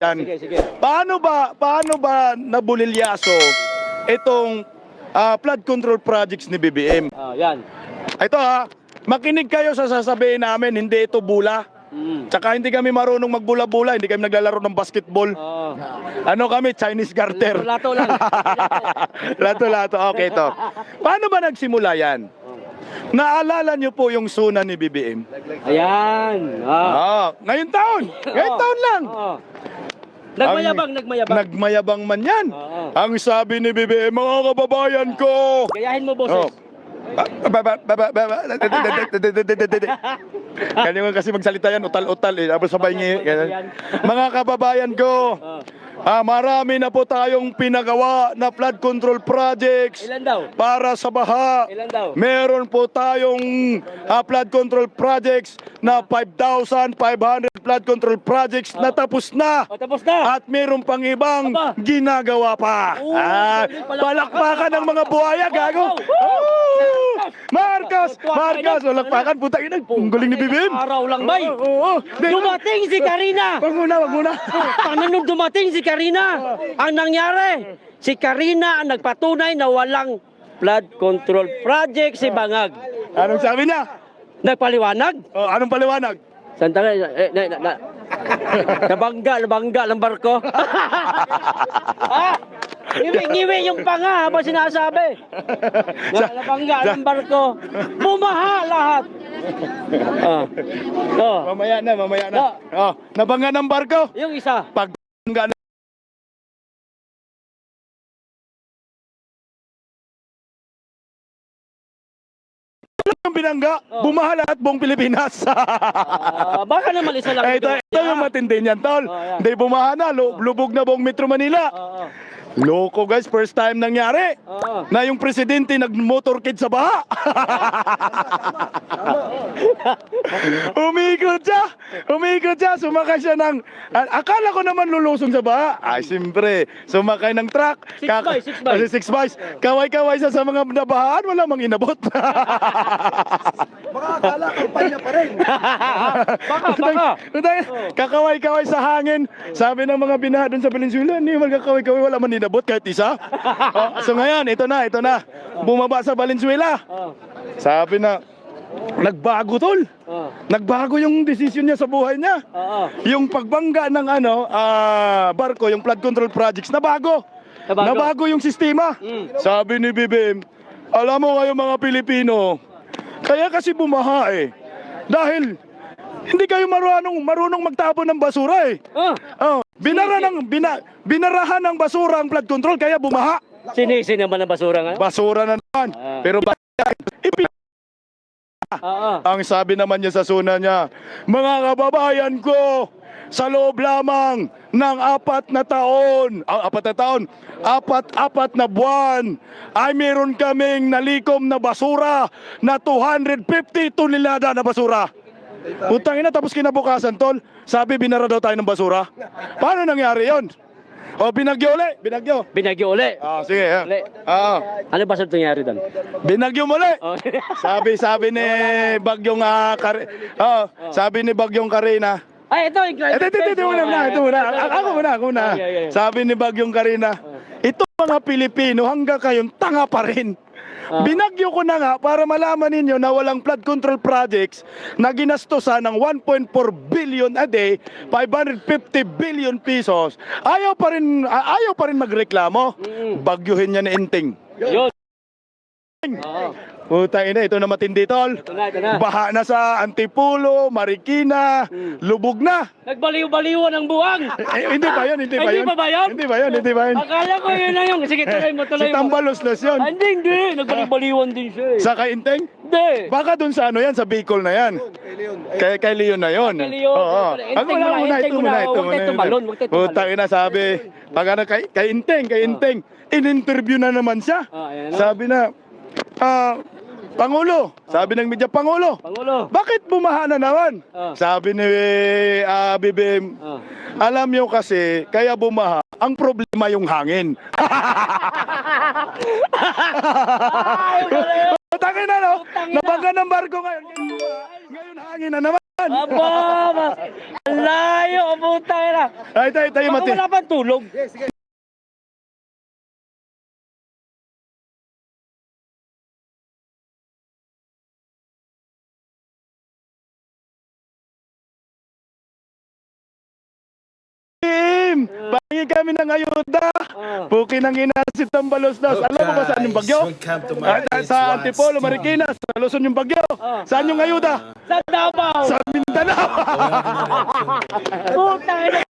yan. Sige, sige. Paano ba nabulilyaso itong flood control projects ni BBM? Yan. Ito makinig kayo sa sasabihin namin, hindi ito bula. Tsaka hindi kami marunong magbula-bula, hindi kami naglalaro ng basketball. Ano kami, Chinese garter. Lato lang. Lato-lato, okay ito. Paano ba nagsimula yan? Naalala niyo po yung suna ni BBM? Ayan. Ngayon taon lang. Nagmayabang. Nagmayabang man yan. Ang sabi ni BBM, mga kababayan ko. Gayahin mo, boses. Kanya kasi magsalita yan, utal-utal eh. Tapos sabay niya. Mga kababayan ko, marami na po tayong pinagawa na flood control projects. Ilan daw? Para sa baha. Ilan daw? Meron po tayong flood control projects na 5,500 flood control projects na tapos na. Tapos na. At meron pang ibang ginagawa pa. Palakpakan ng mga buhaya, gago. Marcos! Palakpakan, putang ina. Ang galing ni BBM. Araw lang, bay. Dumating si Karina. Wag muna. Paano dumating si Karina? Ang nangyari, si Karina ang nagpatunay na walang flood control project si Bangag. Anong sabi niya? Nagpaliwanag? Anong paliwanag? Sandali, nabangga ng barko. Ngiwi yung panga habang sinasabi. Nabangga ng barko. Bumaha lahat. Mamaya na. Nabangga ng barko. Yung isa. Pagbangga na. Yung binangga, bumaha lahat buong Pilipinas. Baka naman isa lang. Ito yung matindi niyan, tol. Hindi bumaha na, lubog na buong Metro Manila. Loko guys, first time nangyari na yung presidente nag-motorcade sa baha. Umikot siya, sumakay siya ng, akala ko naman lulusong sa baha. Siyempre, sumakay ng truck. 6x. Kaway-kaway siya sa mga nabahaan, wala mang inabot. Baka akala, kampanya pa rin. Baka. Kakaway-kaway sa hangin. Sabi ng mga binaha doon sa Valenzuela, hindi magkakaway-kaway, wala man inabot kahit isa. So ngayon, ito na. Bumaba sa Valenzuela. Sabi na, nagbago tol. Nagbago yung desisyon niya sa buhay niya. Yung pagbangga ng barko, yung flood control projects, nabago yung sistema. Sabi ni BBM, alam mo kayo mga Pilipino, kaya kasi bumaha dahil hindi kayo marunong magtapon ng basura binarahan ng basura ang flood control kaya bumaha. Sinisi naman ang basura nga. Basura na naman. Pero ang sabi naman niya sa suna niya, mga kababayan ko, sa loob lamang ng 4 na buwan ay meron kaming nalikom na basura na 250 tonelada na basura. Putang ina, tapos kinabukasan tol, sabi binara daw tayo ng basura. Paano nangyari yon? Binagyo uli. Sige. Ano ba sa nangyari doon? Binagyo muli. Sabi ni Bagyong Karina. Ito muna. Ako muna. Sabi ni Bagyong Karina, ito mga Pilipino hanggang kayong tanga pa rin. Binagyo ko na nga para malaman ninyo na walang flood control projects na ginastosan ng 1.4 billion a day, 550 billion pesos. Ayaw pa rin magreklamo. Bagyuhin niya ni Inting. Yun. Puta ina, ito na matindi tol. Ito na. Baha na sa Antipulo, Marikina, lubog na. Nagbaliw-baliwan ang buwang. Hindi ba yun? Hindi ba yun? Akala ko yun na yung. Sige, tuloy mo. Si Tambalos-los yun. Hindi. Nagbaliw-baliwan din siya. Sa kay Inteng? Hindi. Baka dun sa sa Bicol na yan. Kay Leon na yun. Oo. Ito muna. Puta ina, sabi. Pag kay Inteng, in-interview na naman siya. Sabi na, Pangulo, sabi ng media, Pangulo, bakit bumaha na naman? Sabi ni BBM, alam nyo kasi, kaya bumaha, ang problema yung hangin. Tangin na no, nabangga ng barko ngayon hangin na naman. layo, puta na. Ay, tayo, Baka Mati. wala pang tulog. Team! Pangin kami ng ayuda! Puki ng inasit ng balosdas. Alam mo ba saan yung bagyo? Sa Antipolo, Marikina, sa Luzon yung bagyo. Saan yung ayuda? Sa Davao. Sa Mindanao! Puta na.